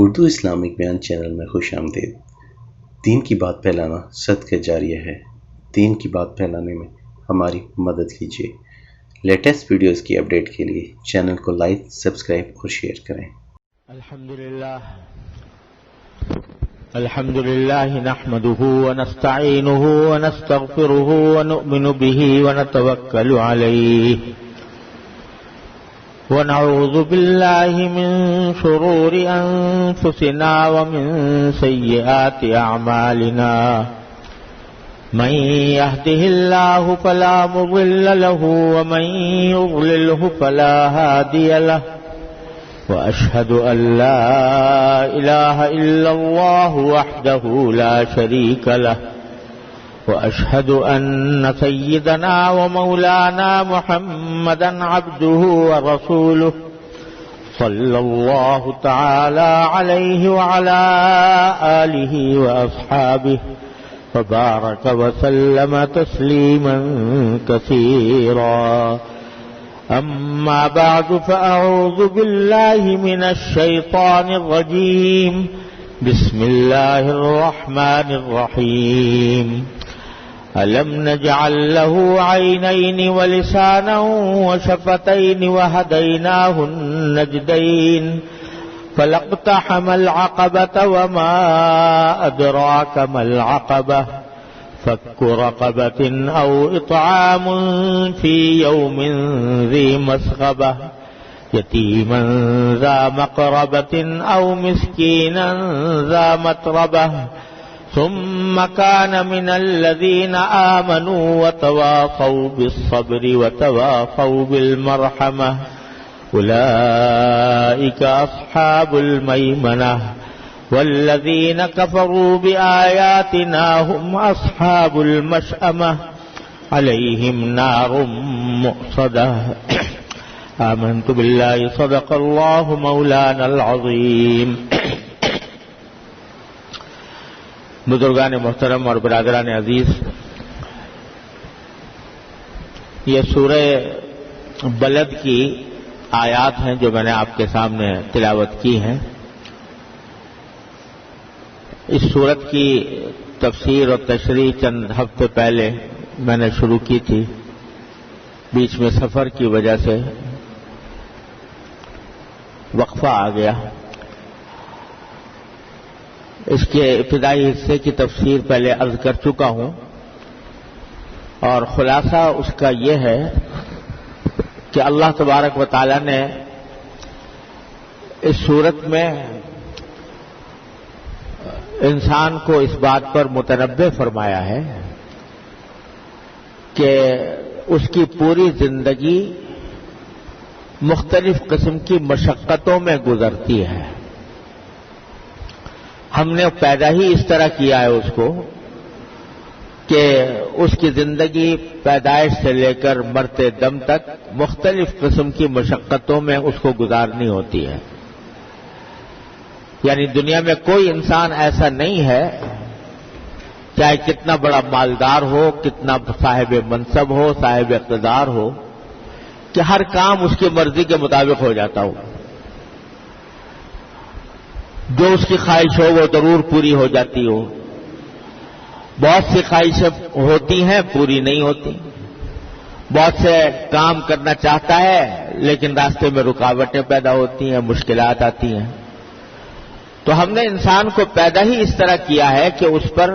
Urdu Islamic بیان channel میں خوش آمدید۔ دین کی بات پھیلانا صدقہ جاریہ ہے۔ دین کی بات پھیلانے میں ہماری مدد کیجیے۔ لیٹسٹ ویڈیوز کی اپڈیٹ کے لیے چینل کو لائک، سبسکرائب اور شیئر کریں۔ الحمدللہ نحمده ونستعینه ونستغفره ونؤمن به ونتوکل علیہ ونعوذ باللہ من شرور انفسنا ومن سیئات اعمالنا من يهده الله فلا مضل له ومن يضلله فلا هادي له وأشهد أن لا إله إلا الله وحده لا شريك له وأشهد أن سيدنا ومولانا محمدا عبده ورسوله صلى الله تعالى عليه وعلى آله وأصحابه وبارك وسلم تسليما كثيرا أما بعد فأعوذ بالله من الشيطان الرجيم بسم الله الرحمن الرحيم ألم نجعل له عينين ولسانا وشفتين وهديناه النجدين فلاقتحم العقبة وما أدراك ما العقبة فك رقبة أو إطعام في يوم ذي مسغبة يتيما ذا مقربة أو مسكينا ذا متربة ثم كان من الذين آمنوا وتواصوا بالصبر وتواصوا بالمرحمة أولئك أصحاب الميمنة والذين كفروا بآياتنا هم أصحاب المشأمة عليهم نار مؤصدة آمنت بالله صدق الله مولانا العظيم۔ بزرگان محترم اور برادران عزیز، یہ سورہ بلد کی آیات ہیں جو میں نے آپ کے سامنے تلاوت کی ہیں۔ اس سورت کی تفسیر اور تشریح چند ہفتے پہلے میں نے شروع کی تھی، بیچ میں سفر کی وجہ سے وقفہ آ گیا۔ اس کے ابتدائی حصے کی تفسیر پہلے عرض کر چکا ہوں، اور خلاصہ اس کا یہ ہے کہ اللہ تبارک و تعالی نے اس سورت میں انسان کو اس بات پر متنبہ فرمایا ہے کہ اس کی پوری زندگی مختلف قسم کی مشقتوں میں گزرتی ہے۔ ہم نے پیدا ہی اس طرح کیا ہے اس کو کہ اس کی زندگی پیدائش سے لے کر مرتے دم تک مختلف قسم کی مشقتوں میں اس کو گزارنی ہوتی ہے۔ یعنی دنیا میں کوئی انسان ایسا نہیں ہے، چاہے کتنا بڑا مالدار ہو، کتنا صاحب منصب ہو، صاحب اقتدار ہو، کہ ہر کام اس کی مرضی کے مطابق ہو جاتا ہو۔ جو اس کی خواہش ہو وہ ضرور پوری ہو جاتی ہو۔ بہت سی خواہشیں ہوتی ہیں، پوری نہیں ہوتی۔ بہت سے کام کرنا چاہتا ہے لیکن راستے میں رکاوٹیں پیدا ہوتی ہیں، مشکلات آتی ہیں۔ تو ہم نے انسان کو پیدا ہی اس طرح کیا ہے کہ اس پر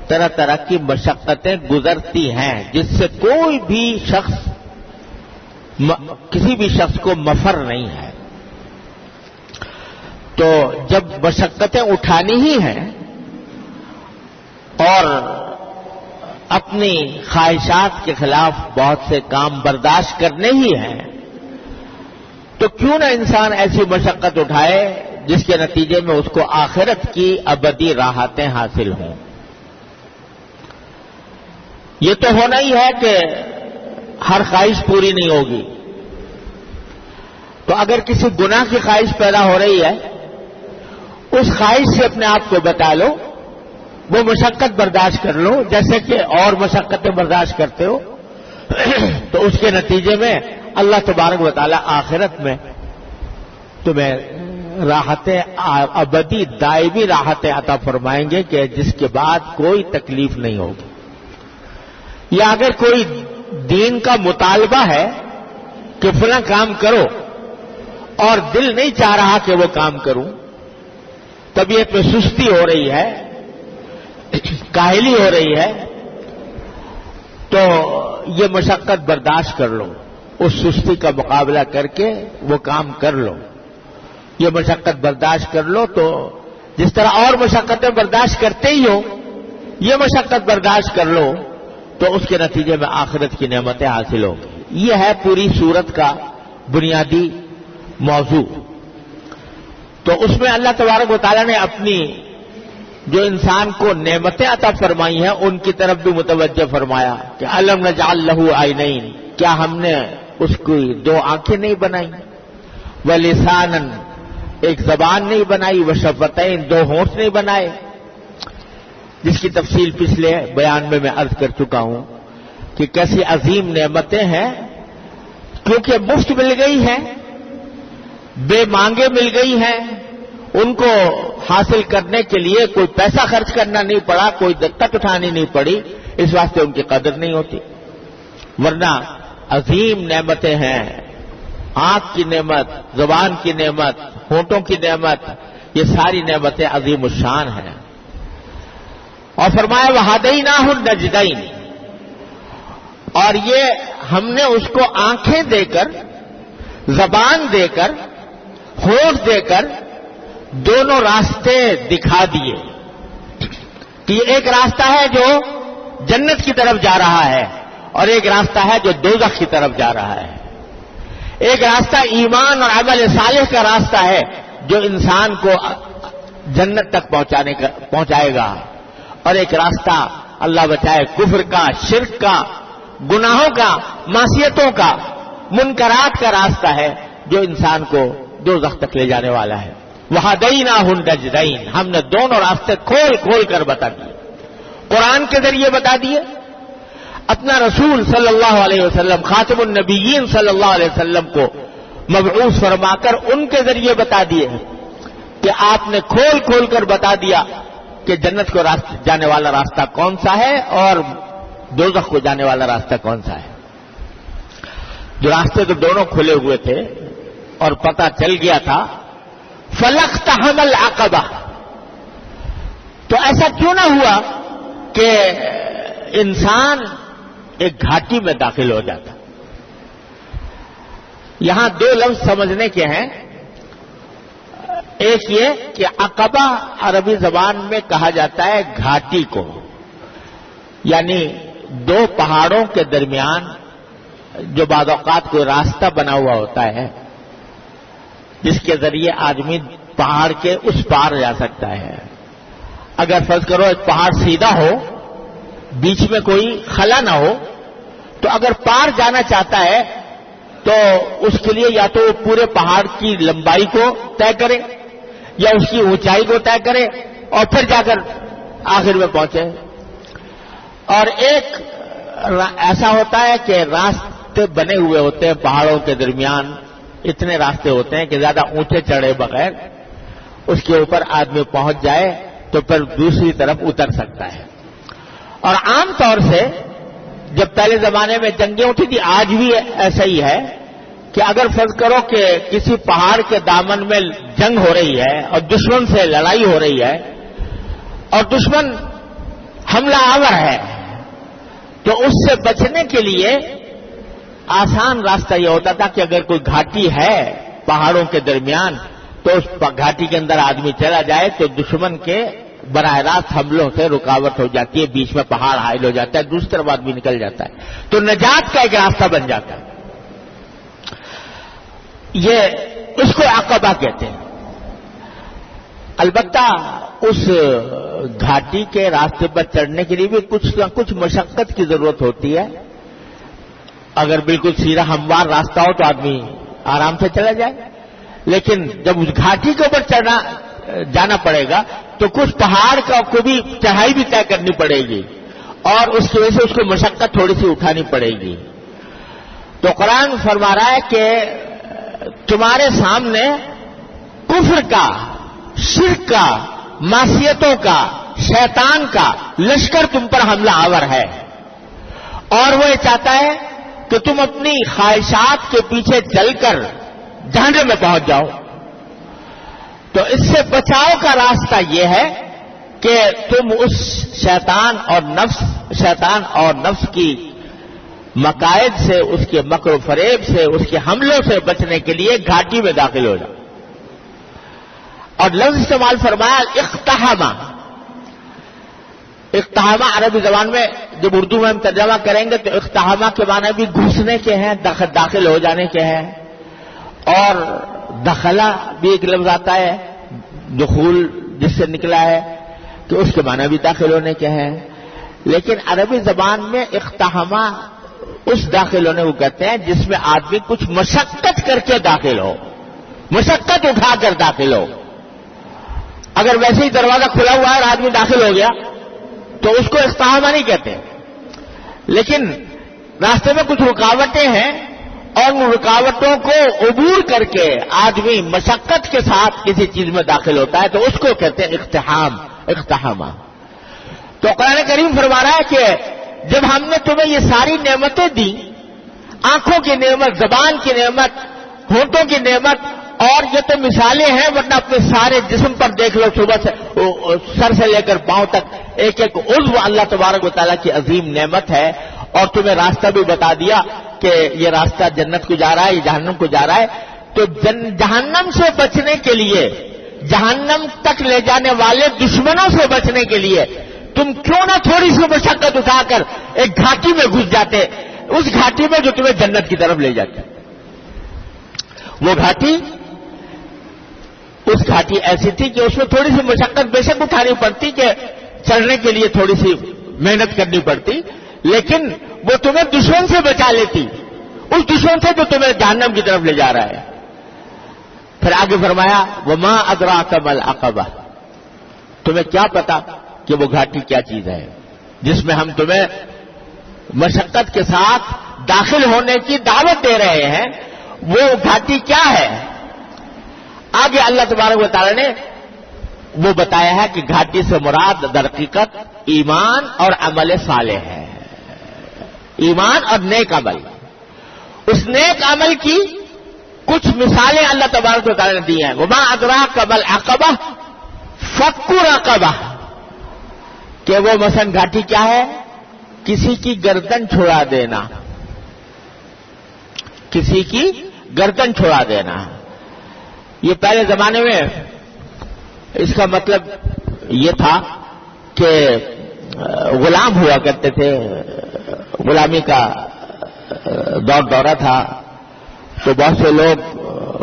طرح طرح کی مشقتیں گزرتی ہیں، جس سے کوئی بھی شخص کسی بھی شخص کو مفر نہیں ہے۔ تو جب مشقتیں اٹھانی ہی ہیں اور اپنی خواہشات کے خلاف بہت سے کام برداشت کرنے ہی ہیں، تو کیوں نہ انسان ایسی مشقت اٹھائے جس کے نتیجے میں اس کو آخرت کی ابدی راحتیں حاصل ہوں۔ یہ تو ہونا ہی ہے کہ ہر خواہش پوری نہیں ہوگی۔ تو اگر کسی گناہ کی خواہش پیدا ہو رہی ہے، اس خواہش سے اپنے آپ کو بچا لو، وہ مشقت برداشت کر لو جیسے کہ اور مشقتیں برداشت کرتے ہو، تو اس کے نتیجے میں اللہ تبارک و تعالی آخرت میں تمہیں راحتیں ابدی دائمی راحتیں عطا فرمائیں گے کہ جس کے بعد کوئی تکلیف نہیں ہوگی. یا اگر کوئی دین کا مطالبہ ہے کہ فلاں کام کرو اور دل نہیں چاہ رہا کہ وہ کام کروں، طبیعت میں سستی ہو رہی ہے، کاہلی ہو رہی ہے، تو یہ مشقت برداشت کر لو، اس سستی کا مقابلہ کر کے وہ کام کر لو. یہ مشقت برداشت کر لو تو جس طرح اور مشقتیں برداشت کرتے ہی ہو، یہ مشقت برداشت کر لو تو اس کے نتیجے میں آخرت کی نعمتیں حاصل ہوں گی. یہ ہے پوری سورت کا بنیادی موضوع. تو اس میں اللہ تبارک و تعالیٰ نے اپنی جو انسان کو نعمتیں عطا فرمائی ہیں ان کی طرف بھی متوجہ فرمایا کہ الم نجعل لہ عینین، کیا ہم نے اس کی دو آنکھیں نہیں بنائی، ولسانا ایک زبان نہیں بنائی، وشفتین دو ہونٹ نہیں بنائے، جس کی تفصیل پچھلے بیان میں عرض کر چکا ہوں کہ کیسی عظیم نعمتیں ہیں، کیونکہ مفت مل گئی ہیں، بے مانگے مل گئی ہیں، ان کو حاصل کرنے کے لیے کوئی پیسہ خرچ کرنا نہیں پڑا، کوئی دقت اٹھانی نہیں پڑی، اس واسطے ان کی قدر نہیں ہوتی. ورنہ عظیم نعمتیں ہیں، آنکھ کی نعمت، زبان کی نعمت، ہونٹوں کی نعمت، یہ ساری نعمتیں عظیم الشان ہیں. اور فرمایا وَهَدَيْنَاهُ النَّجْدَيْنِ، اور یہ ہم نے اس کو آنکھیں دے کر، زبان دے کر، ہونٹ دے کر دونوں راستے دکھا دیے کہ یہ ایک راستہ ہے جو جنت کی طرف جا رہا ہے اور ایک راستہ ہے جو دوزخ کی طرف جا رہا ہے. ایک راستہ ایمان اور عمل صالح کا راستہ ہے جو انسان کو جنت تک پہنچائے گا، اور ایک راستہ اللہ بچائے کفر کا، شرک کا، گناہوں کا، معصیتوں کا، منکرات کا راستہ ہے جو انسان کو دوزخ تک لے جانے والا ہے. وَهَدَيْنَاهُ النَّجْدَيْنِ، ہم نے دونوں راستے کھول کھول کر بتا دیے، قرآن کے ذریعے بتا دیے، اپنا رسول صلی اللہ علیہ وسلم، خاتم النبیین صلی اللہ علیہ وسلم کو مبعوث فرما کر ان کے ذریعے بتا دیے کہ آپ نے کھول کھول کر بتا دیا کہ جنت کو جانے والا راستہ کون سا ہے اور دوزخ کو جانے والا راستہ کون سا ہے. جو راستے تو دونوں کھلے ہوئے تھے اور پتہ چل گیا تھا. فَلَقْتَحَمَ الْعَقَبَةَ، تو ایسا کیوں نہ ہوا کہ انسان ایک گھاٹی میں داخل ہو جاتا. یہاں دو لفظ سمجھنے کے ہیں. ایک یہ کہ عقبہ عربی زبان میں کہا جاتا ہے گھاٹی کو، یعنی دو پہاڑوں کے درمیان جو بعض اوقات کوئی راستہ بنا ہوا ہوتا ہے جس کے ذریعے آدمی پہاڑ کے اس پار جا سکتا ہے. اگر فرض کرو ایک پہاڑ سیدھا ہو، بیچ میں کوئی خلا نہ ہو، تو اگر پار جانا چاہتا ہے تو اس کے لیے یا تو وہ پورے پہاڑ کی لمبائی کو طے کرے یا اس کی اونچائی کو طے کرے اور پھر جا کر آخر میں پہنچے. اور ایک ایسا ہوتا ہے کہ راستے بنے ہوئے ہوتے ہیں پہاڑوں کے درمیان، اتنے راستے ہوتے ہیں کہ زیادہ اونچے چڑھے بغیر اس کے اوپر آدمی پہنچ جائے تو پھر دوسری طرف اتر سکتا ہے. اور عام طور سے جب پہلے زمانے میں جنگیں اٹھی تھی، آج بھی ایسا ہی ہے کہ اگر فرض کرو کہ کسی پہاڑ کے دامن میں جنگ ہو رہی ہے اور دشمن سے لڑائی ہو رہی ہے اور دشمن حملہ آور ہے، تو اس سے بچنے کے لیے آسان راستہ یہ ہوتا تھا کہ اگر کوئی گھاٹی ہے پہاڑوں کے درمیان تو اس گھاٹی کے اندر آدمی چلا جائے تو دشمن کے براہ راست حملوں سے رکاوٹ ہو جاتی ہے، بیچ میں پہاڑ حائل ہو جاتا ہے، دوسری طرف آدمی نکل جاتا ہے، تو نجات کا ایک راستہ بن جاتا ہے. یہ اس کو عقبہ کہتے ہیں. البتہ اس گھاٹی کے راستے پر چڑھنے کے لیے بھی کچھ نہ کچھ مشقت کی ضرورت ہوتی ہے. اگر بالکل سیدھا ہموار راستہ ہو تو آدمی آرام سے چلا جائے، لیکن جب اس گھاٹی کے اوپر جانا پڑے گا تو کچھ پہاڑ کو بھی چڑھائی بھی طے کرنی پڑے گی اور اس کی وجہ سے اس کو مشقت تھوڑی سی اٹھانی پڑے گی. تو قرآن فرما رہا ہے کہ تمہارے سامنے کفر کا، شرک کا، معصیتوں کا، شیطان کا لشکر تم پر حملہ آور ہے، اور وہ یہ چاہتا ہے کہ تم اپنی خواہشات کے پیچھے چل کر جہنم میں پہنچ جاؤ۔ تو اس سے بچاؤ کا راستہ یہ ہے کہ تم اس شیطان اور نفس کی مقاصد سے، اس کے مکر و فریب سے، اس کے حملوں سے بچنے کے لیے گھاٹی میں داخل ہو جاؤ۔ اور لفظ استعمال فرمایا اقتحامہ۔ اقتحامہ عربی زبان میں جب اردو میں ہم ترجمہ کریں گے تو اقتحامہ کے معنی بھی گھسنے کے ہیں، داخل ہو جانے کے ہیں، اور دخلہ بھی ایک لفظ آتا ہے دخول جس سے نکلا ہے کہ اس کے معنی بھی داخل ہونے کے ہیں۔ لیکن عربی زبان میں اقتحامہ اس داخل ہونے کو کہتے ہیں جس میں آدمی کچھ مشقت کر کے داخل ہو، مشقت اٹھا کر داخل ہو۔ اگر ویسے ہی دروازہ کھلا ہوا ہے اور آدمی داخل ہو گیا تو اس کو اقتحامہ نہیں کہتے، لیکن راستے میں کچھ رکاوٹیں ہیں اور ان رکاوٹوں کو عبور کر کے آدمی مشقت کے ساتھ کسی چیز میں داخل ہوتا ہے تو اس کو کہتے ہیں اقتحامہ۔ تو قرآن کریم فرما رہا ہے کہ جب ہم نے تمہیں یہ ساری نعمتیں دی، آنکھوں کی نعمت، زبان کی نعمت، ہونٹوں کی نعمت، اور یہ تو مثالیں ہیں، ورنہ اپنے سارے جسم پر دیکھ لو، صبح سے سر سے لے کر پاؤں تک ایک ایک عضو اللہ تبارک و تعالیٰ کی عظیم نعمت ہے، اور تمہیں راستہ بھی بتا دیا کہ یہ راستہ جنت کو جا رہا ہے، یہ جہنم کو جا رہا ہے۔ تو جہنم سے بچنے کے لیے، جہنم تک لے جانے والے دشمنوں سے بچنے کے لیے تم کیوں نہ تھوڑی سی مشقت اٹھا کر ایک گھاٹی میں گھس جاتے، اس گھاٹی میں جو تمہیں جنت کی طرف لے جاتے۔ وہ گھاٹی، اس گھاٹی ایسی تھی کہ اس میں تھوڑی سی مشقت بے شک اٹھانی پڑتی، کہ چڑھنے کے لیے تھوڑی سی محنت کرنی پڑتی، لیکن وہ تمہیں دشمن سے بچا لیتی، اس دشمن سے جو تمہیں جہنم کی طرف لے جا رہا ہے۔ پھر آگے فرمایا وما ادراک ما العقبہ، تمہیں کیا پتا کہ وہ گھاٹی کیا چیز ہے جس میں ہم تمہیں مشقت کے ساتھ داخل ہونے کی دعوت دے رہے ہیں، وہ گھاٹی کیا ہے؟ آگے اللہ تبارک و تعالی نے وہ بتایا ہے کہ گھاٹی سے مراد در حقیقت ایمان اور عمل صالح ہے، ایمان اور نیک عمل۔ اس نیک عمل کی کچھ مثالیں اللہ تبارک و تعالی نے دی ہیں۔ وما ادراک ما العقبہ فک رقبہ، کہ وہ مثلا گھاٹی کیا ہے؟ کسی کی گردن چھڑا دینا، کسی کی گردن چھڑا دینا۔ یہ پہلے زمانے میں اس کا مطلب یہ تھا کہ غلام ہوا کرتے تھے، غلامی کا دورہ تھا، تو بہت سے لوگ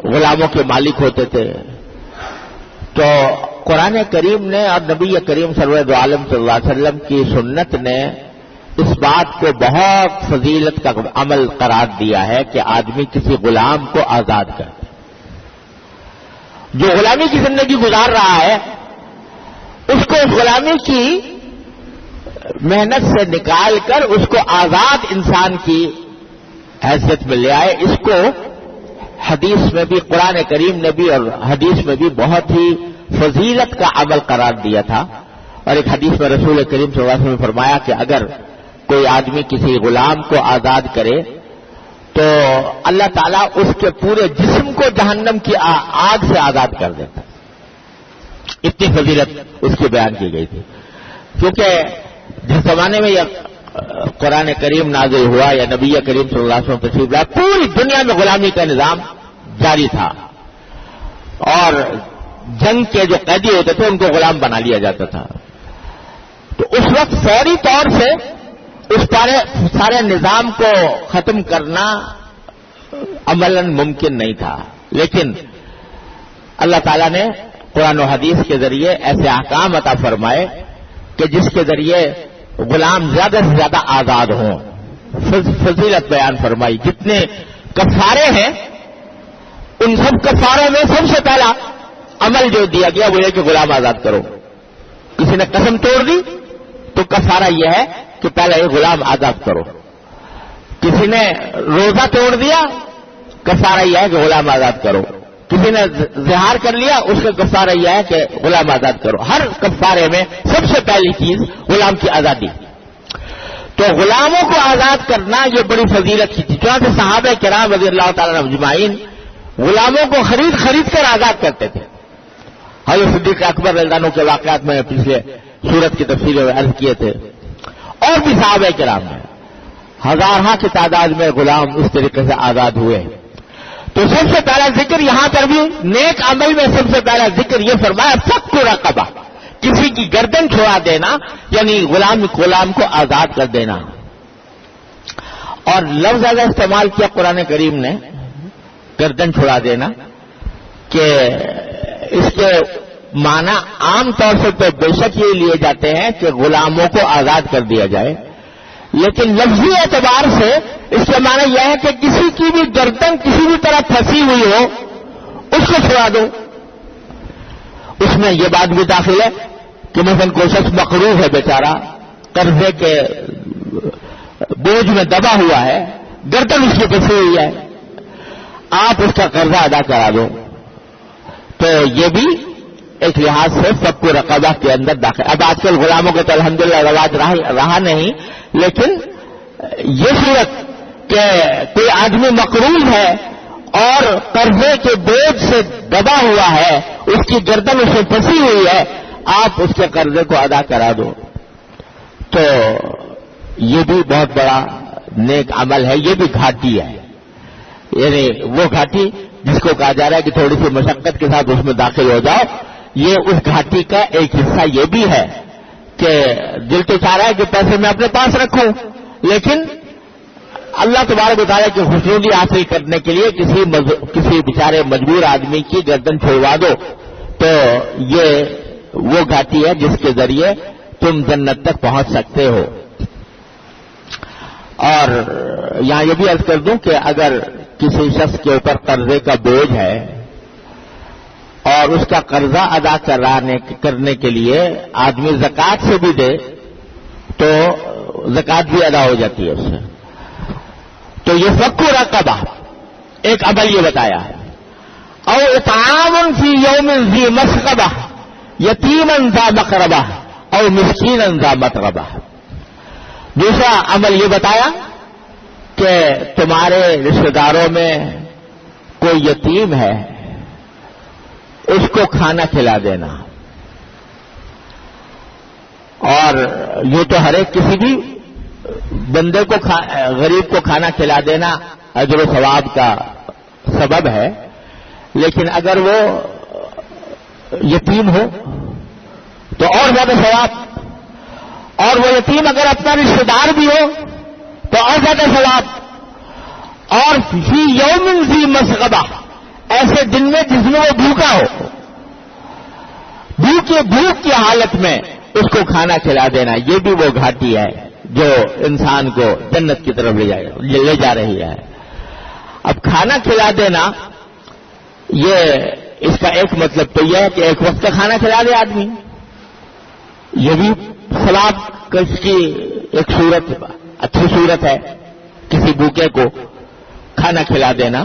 غلاموں کے مالک ہوتے تھے۔ تو قرآن کریم نے اور نبی کریم سرور عالم صلی اللہ علیہ وسلم کی سنت نے اس بات کو بہت فضیلت کا عمل قرار دیا ہے کہ آدمی کسی غلام کو آزاد کر دے۔ جو غلامی کی زندگی گزار رہا ہے اس کو اس غلامی کی محنت سے نکال کر اس کو آزاد انسان کی حیثیت میں لے آئے۔ اس کو حدیث میں بھی، قرآن کریم نے بھی اور حدیث میں بھی بہت ہی فضیلت کا عمل قرار دیا تھا۔ اور ایک حدیث میں رسول کریم صلی اللہ علیہ وسلم نے فرمایا کہ اگر کوئی آدمی کسی غلام کو آزاد کرے تو اللہ تعالیٰ اس کے پورے جسم کو جہنم کی آگ سے آزاد کر دیتا۔ اتنی فضیلت اس کی بیان کی گئی تھی، کیونکہ جس زمانے میں یہ قرآن کریم نازل ہوا یا نبی کریم صلی اللہ علیہ وسلم تشریف لائے، پوری دنیا میں غلامی کا نظام جاری تھا، اور جنگ کے جو قیدی ہوتے تھے ان کو غلام بنا لیا جاتا تھا۔ تو اس وقت فوری طور سے اس سارے نظام کو ختم کرنا عملاً ممکن نہیں تھا، لیکن اللہ تعالیٰ نے قرآن و حدیث کے ذریعے ایسے احکام عطا فرمائے کہ جس کے ذریعے غلام زیادہ سے زیادہ آزاد ہوں۔ فضیلت بیان فرمائی۔ جتنے کفارے ہیں ان سب کفاروں میں سب سے پہلا عمل جو دیا گیا وہ یہ کہ غلام آزاد کرو۔ کسی نے قسم توڑ دی تو کفارہ یہ ہے کہ پہلے یہ غلام آزاد کرو۔ کسی نے روزہ توڑ دیا، کفارہ یہ ہے کہ غلام آزاد کرو۔ کسی نے زہار کر لیا، اس کا کفارہ یہ ہے کہ غلام آزاد کرو. ہر کفارے میں سب سے پہلی چیز غلام کی آزادی. تو غلاموں کو آزاد کرنا یہ بڑی فضیلت کی چیز. چنانچہ صحابہ کرام رضی اللہ تعالیٰ عنہم اجمعین غلاموں کو خرید کر آزاد کرتے تھے. حضرت صدیق اکبر رضی اللہ عنہ کے واقعات میں پچھلے سورت کی تفصیل میں عرض کیے تھے، اور بھی صحابہ کرام میں ہزارہ کی تعداد میں غلام اس طریقے سے آزاد ہوئے. تو سب سے پہلا ذکر یہاں پر بھی نیک عمل میں سب سے پہلا ذکر یہ فرمایا فک رقبہ، کسی کی گردن چھوڑا دینا، یعنی غلام کو آزاد کر دینا. اور لفظ اگر استعمال کیا قرآن کریم نے گردن چھوڑا دینا، کہ اس کے معنی عام طور سے تو بے شک یہ لیے جاتے ہیں کہ غلاموں کو آزاد کر دیا جائے، لیکن لفظی اعتبار سے اس کے معنی یہ ہے کہ کسی کی بھی گردن کسی بھی طرح پھنسی ہوئی ہو اس کو چھڑا دو. اس میں یہ بات بھی داخل ہے کہ مثلا کوئی شخص مقروض ہے بیچارہ، قرضے کے بوجھ میں دبا ہوا ہے، گردن اس کی پھنسی ہوئی ہے، آپ اس کا قرضہ ادا کرا دو. تو یہ بھی ایک لحاظ سے فک رقبہ کے اندر داخل. اب آج کل غلاموں کے تو الحمدللہ رواج رہا نہیں، لیکن یہ صورت کہ کوئی آدمی مقروض ہے اور قرضے کے بوجھ سے دبا ہوا ہے، اس کی گردن اس میں پھنسی ہوئی ہے، آپ اس کے قرضے کو ادا کرا دو، تو یہ بھی بہت بڑا نیک عمل ہے. یہ بھی گھاٹی ہے، یعنی وہ گھاٹی جس کو کہا جا رہا ہے کہ تھوڑی سی مشقت کے ساتھ اس میں داخل ہو جاؤ. یہ اس گھاٹی کا ایک حصہ یہ بھی ہے کہ دل تو چاہ رہا ہے کہ پیسے میں اپنے پاس رکھوں، لیکن اللہ تبارک و تعالیٰ کی خوشنودی حاصل کرنے کے لیے کسی بیچارے مجبور آدمی کی گردن چھوڑوا دو، تو یہ وہ گھاٹی ہے جس کے ذریعے تم جنت تک پہنچ سکتے ہو. اور یہاں یہ بھی عرض کر دوں کہ اگر کسی شخص کے اوپر قرضے کا بوجھ ہے اور اس کا قرضہ ادا کرنے کے لیے آدمی زکوٰۃ سے بھی دے تو زکوٰۃ بھی ادا ہو جاتی ہے اس سے. تو یہ فک رقبہ ایک عمل یہ بتایا ہے. او اطعام فی یوم ذی مسغبہ یتیما ذا مقربہ او مسکینا ذا متربہ. دوسرا عمل یہ بتایا کہ تمہارے رشتہ داروں میں کوئی یتیم ہے، اس کو کھانا کھلا دینا. اور یہ تو ہر ایک کسی بھی بندے کو غریب کو کھانا کھلا دینا اجر و ثواب کا سبب ہے، لیکن اگر وہ یتیم ہو تو اور زیادہ ثواب، اور وہ یتیم اگر اپنا رشتہ دار بھی ہو تو اور زیادہ ثواب. اور فی یوم ذی مسغبہ، ایسے دن میں جس میں وہ بھوکا ہو، بھوک کی حالت میں اس کو کھانا کھلا دینا، یہ بھی وہ گھاٹی ہے جو انسان کو جنت کی طرف لے جا رہی ہے. اب کھانا کھلا دینا، یہ اس کا ایک مطلب تو یہ ہے کہ ایک وقت کا کھانا کھلا دے آدمی، یہ بھی ثواب کی ایک صورت، اچھی صورت ہے کسی بھوکے کو کھانا کھلا دینا.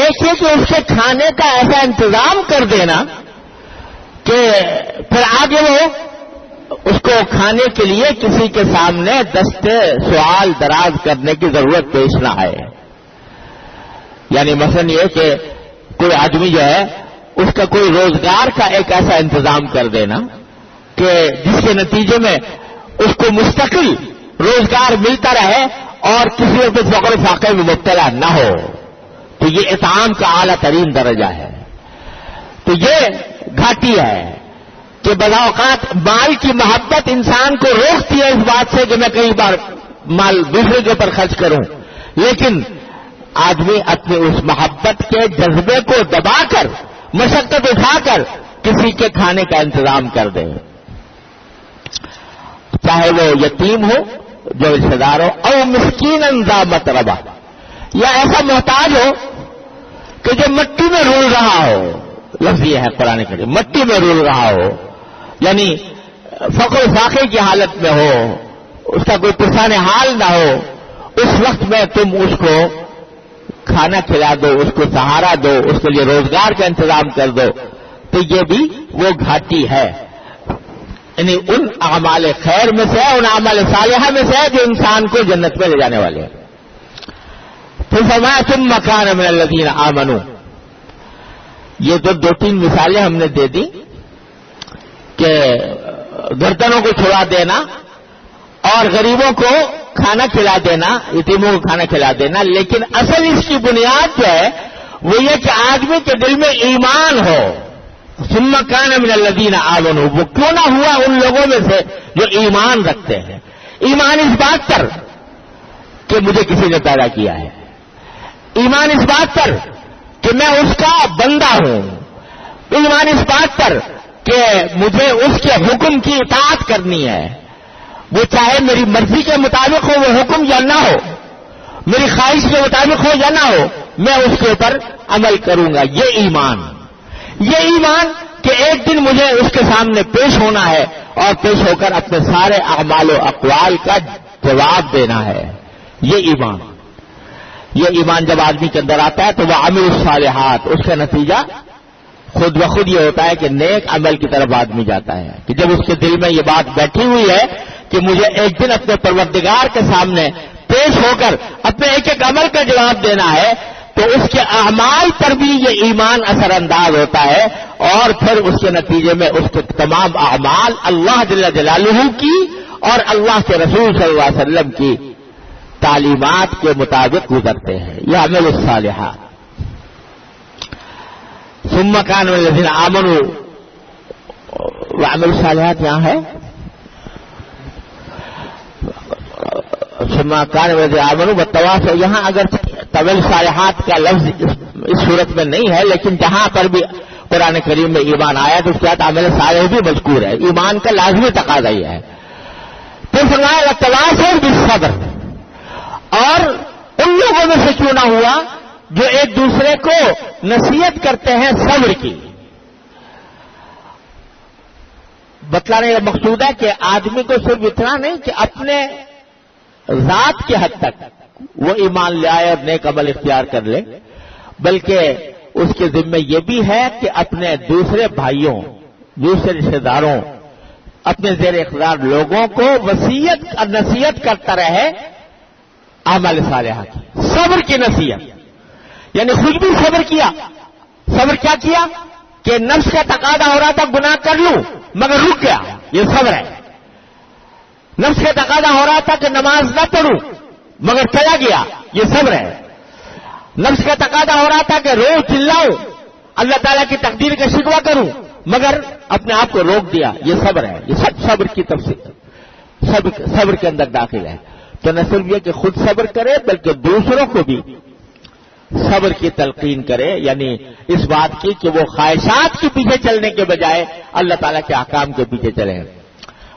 ایک ہے کہ اس کے کھانے کا ایسا انتظام کر دینا کہ پھر آگے وہ اس کو کھانے کے لیے کسی کے سامنے دستے سوال دراز کرنے کی ضرورت پیش نہ آئے. یعنی مثلا یہ کہ کوئی آدمی جو ہے اس کا کوئی روزگار کا ایک ایسا انتظام کر دینا کہ جس کے نتیجے میں اس کو مستقل روزگار ملتا رہے اور کسی وقت فقر و فاقے میں مبتلا نہ ہو. تو یہ اطعام کا اعلیٰ ترین درجہ ہے. تو یہ گھاٹی ہے کہ بلا اوقات مال کی محبت انسان کو روکتی ہے اس بات سے کہ میں کئی بار مال دوسرے کے اوپر خرچ کروں، لیکن آدمی اپنی اس محبت کے جذبے کو دبا کر مشقت اٹھا کر کسی کے کھانے کا انتظام کر دے، چاہے وہ یتیم ہو جو رشتہ دار ہو، او مسکین ذا متربہ، یا ایسا محتاج ہو کہ جو مٹی میں رول رہا ہو. لفظ یہ ہے قرآن کریم، مٹی میں رول رہا ہو، یعنی فقر و فاقے کی حالت میں ہو، اس کا کوئی پرسان حال نہ ہو. اس وقت میں تم اس کو کھانا کھلا دو، اس کو سہارا دو، اس کے لیے روزگار کا انتظام کر دو، تو یہ بھی وہ گھاٹی ہے. یعنی ان اعمال خیر میں سے ہے، ان اعمال صالحہ میں سے ہے جو انسان کو جنت میں لے جانے والے ہیں. پھر فرمایا ثم کان من الذین آمنوا. یہ جو 2-3 مثالیں ہم نے دے دی کہ گردنوں کو چھڑا دینا اور غریبوں کو کھانا کھلا دینا، یتیموں کو کھانا کھلا دینا، لیکن اصل اس کی بنیاد جو ہے وہ یہ کہ آدمی کے دل میں ایمان ہو. ثم کان من الذین آمنوا، وہ کیوں نہ ہوا ان لوگوں میں سے جو ایمان رکھتے ہیں. ایمان اس بات پر کہ مجھے کسی نے پیدا کیا ہے، ایمان اس بات پر کہ میں اس کا بندہ ہوں، ایمان اس بات پر کہ مجھے اس کے حکم کی اطاعت کرنی ہے، وہ چاہے میری مرضی کے مطابق ہو وہ حکم یا نہ ہو، میری خواہش کے مطابق ہو یا نہ ہو، میں اس کے اوپر عمل کروں گا. یہ ایمان کہ ایک دن مجھے اس کے سامنے پیش ہونا ہے اور پیش ہو کر اپنے سارے اعمال و اقوال کا جواب دینا ہے. یہ ایمان جب آدمی کے اندر آتا ہے تو وہ عمل الصالحات، اس کا نتیجہ خود بخود یہ ہوتا ہے کہ نیک عمل کی طرف آدمی جاتا ہے. کہ جب اس کے دل میں یہ بات بیٹھی ہوئی ہے کہ مجھے ایک دن اپنے پروردگار کے سامنے پیش ہو کر اپنے ایک ایک عمل کا جواب دینا ہے، تو اس کے اعمال پر بھی یہ ایمان اثر انداز ہوتا ہے، اور پھر اس کے نتیجے میں اس کے تمام اعمال اللہ جل جلالہ کی اور اللہ کے رسول صلی اللہ علیہ وسلم کی تعلیمات کے مطابق گزرتے ہیں. یہ عمل الصالحات. ثم کان من الذین آمنوا وعملوا الصالحات یہاں ہے. ثم کان من الذین آمنوا والتواصوا، یہاں اگر طویل صالحات کا لفظ اس صورت میں نہیں ہے، لیکن جہاں پر بھی قرآن کریم میں ایمان آیا تو اس کے بعد عمل صالح بھی مذکور ہے. ایمان کا لازمی تقاضا یہ ہے. پھر فرمایا والتواصوا بالصبر، اور ان لوگوں میں سے کیوں نہ ہوا جو ایک دوسرے کو نصیحت کرتے ہیں صبر کی. بتلانے کا مقصود ہے کہ آدمی کو صرف اتنا نہیں کہ اپنے ذات کے حد تک وہ ایمان لے آئے اور نیک عمل اختیار کر لے، بلکہ اس کے ذمہ یہ بھی ہے کہ اپنے دوسرے بھائیوں، دوسرے رشتے داروں، اپنے زیر اقتدار لوگوں کو وصیت اور نصیحت کرتا رہے اعمال صالحہ کی. صبر کی نصیحت، یعنی خود بھی صبر کیا. صبر کیا کیا کہ نفس کا تقاضا ہو رہا تھا گناہ کر لوں مگر رک گیا، یہ صبر ہے. نفس کا تقاضا ہو رہا تھا کہ نماز نہ پڑھوں مگر چلا گیا، یہ صبر ہے. نفس کا تقاضا ہو رہا تھا کہ رو چلاؤں، اللہ تعالیٰ کی تقدیر کا شکوہ کروں مگر اپنے آپ کو روک دیا، یہ صبر ہے. یہ سب صبر کی تفصیل صبر کے اندر داخل ہے. تو نہ صرف یہ کہ خود صبر کرے بلکہ دوسروں کو بھی صبر کی تلقین کرے، یعنی اس بات کی کہ وہ خواہشات کے پیچھے چلنے کے بجائے اللہ تعالیٰ کے احکام کے پیچھے چلیں.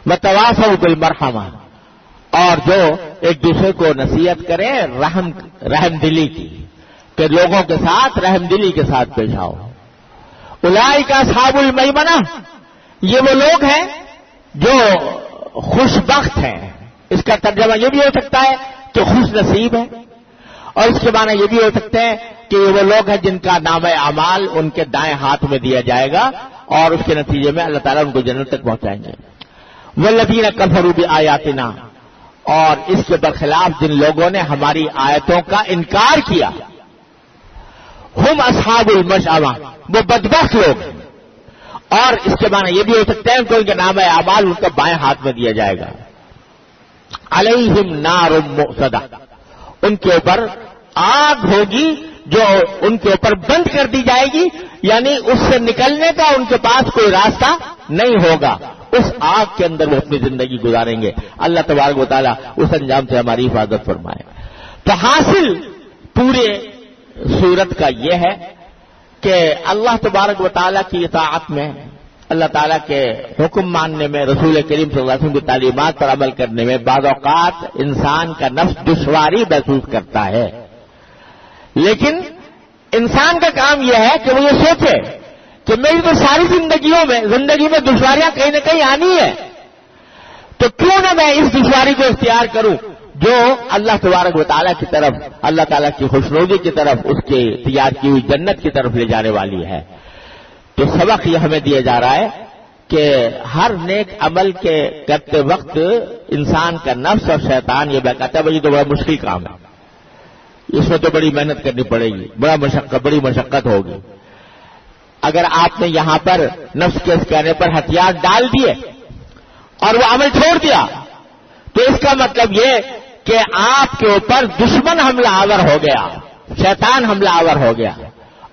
وتواصوا بالمرحمہ، اور جو ایک دوسرے کو نصیحت کرے رحم دلی کی، کہ لوگوں کے ساتھ رحم دلی کے ساتھ پیش آؤ. اولئک اصحاب المیمنہ، یہ وہ لوگ ہیں جو خوش بخت ہیں. اس کا ترجمہ یہ بھی ہو سکتا ہے کہ خوش نصیب ہے، اور اس کے معنی یہ بھی ہو سکتے ہیں کہ یہ وہ لوگ ہیں جن کا نام اعمال ان کے دائیں ہاتھ میں دیا جائے گا اور اس کے نتیجے میں اللہ تعالیٰ ان کو جنت تک پہنچائیں گے. والذین کفروا بآیاتنا، اور اس کے برخلاف جن لوگوں نے ہماری آیتوں کا انکار کیا، ہم اصحاب المشأمہ، وہ بدبخت لوگ ہیں. اور اس کے معنی یہ بھی ہو سکتے ہیں کہ ان کے نام اعمال ان کا بائیں ہاتھ میں دیا جائے گا. علیہم نار مؤصدہ، ان کے اوپر آگ ہوگی جو ان کے اوپر بند کر دی جائے گی، یعنی اس سے نکلنے کا ان کے پاس کوئی راستہ نہیں ہوگا. اس آگ کے اندر وہ اپنی زندگی گزاریں گے. اللہ تبارک و تعالیٰ اس انجام سے ہماری حفاظت فرمائے. تو حاصل پورے صورت کا یہ ہے کہ اللہ تبارک و تعالیٰ کی اطاعت میں، اللہ تعالیٰ کے حکم ماننے میں، رسول کریم صلی اللہ علیہ وسلم کی تعلیمات پر عمل کرنے میں بعض اوقات انسان کا نفس دشواری محسوس کرتا ہے. لیکن انسان کا کام یہ ہے کہ وہ یہ سوچے کہ میری تو ساری زندگی میں دشواریاں کہیں نہ کہیں آنی ہے، تو کیوں نہ میں اس دشواری کو اختیار کروں. جو اللہ تبارک و تعالیٰ کی طرف، اللہ تعالیٰ کی خوشنودی کی طرف، اس کے تیار کی ہوئی جنت کی طرف لے جانے والی ہے۔ تو سبق یہ ہمیں دیا جا رہا ہے کہ ہر نیک عمل کے کرتے وقت انسان کا نفس اور شیطان یہ بہکاتا ہے بھائی یہ تو بڑا مشکل کام ہے، اس میں تو بڑی محنت کرنی پڑے گی، بڑی مشقت ہوگی۔ اگر آپ نے یہاں پر نفس کے اس کہنے پر ہتھیار ڈال دیے اور وہ عمل چھوڑ دیا تو اس کا مطلب یہ کہ آپ کے اوپر دشمن حملہ آور ہو گیا، شیطان حملہ آور ہو گیا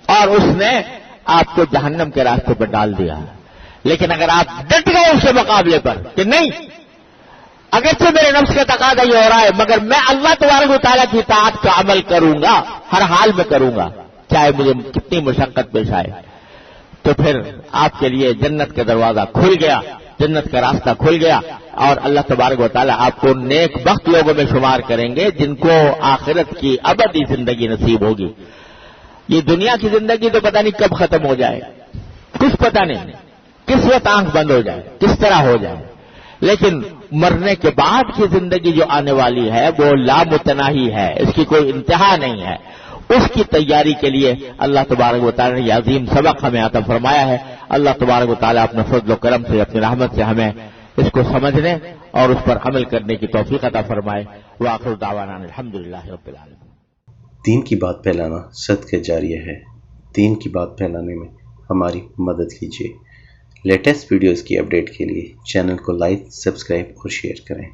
اور اس نے آپ کو جہنم کے راستے پر ڈال دیا۔ لیکن اگر آپ ڈٹ گئے اس کے مقابلے پر کہ نہیں، اگرچہ میرے نفس کا تقاضا یہ ہو رہا ہے مگر میں اللہ تبارک و تعالیٰ کی اطاعت کا عمل کروں گا، ہر حال میں کروں گا چاہے مجھے کتنی مشقت پیش آئے، تو پھر آپ کے لیے جنت کا دروازہ کھل گیا، جنت کا راستہ کھل گیا اور اللہ تبارک و تعالیٰ آپ کو نیک بخت لوگوں میں شمار کریں گے جن کو آخرت کی ابدی زندگی نصیب ہوگی۔ یہ دنیا کی زندگی تو پتہ نہیں کب ختم ہو جائے، کچھ پتہ نہیں، کس وقت آنکھ بند ہو جائے، کس طرح ہو جائے، لیکن مرنے کے بعد کی زندگی جو آنے والی ہے وہ لامتناہی ہے، اس کی کوئی انتہا نہیں ہے۔ اس کی تیاری کے لیے اللہ تبارک و تعالیٰ نے یہ عظیم سبق ہمیں عطا فرمایا ہے۔ اللہ تبارک و تعالیٰ اپنے فضل و کرم سے، اپنی رحمت سے ہمیں اس کو سمجھنے اور اس پر عمل کرنے کی توفیق عطا فرمائے۔ وآخر دعوانا الحمدللہ رب العالمین۔ دین کی بات پھیلانا صدقہ جاریہ ہے۔ دین کی بات پھیلانے میں ہماری مدد کیجیے۔ لیٹسٹ ویڈیوز کی اپڈیٹ کے لیے چینل کو لائک، سبسکرائب اور شیئر کریں۔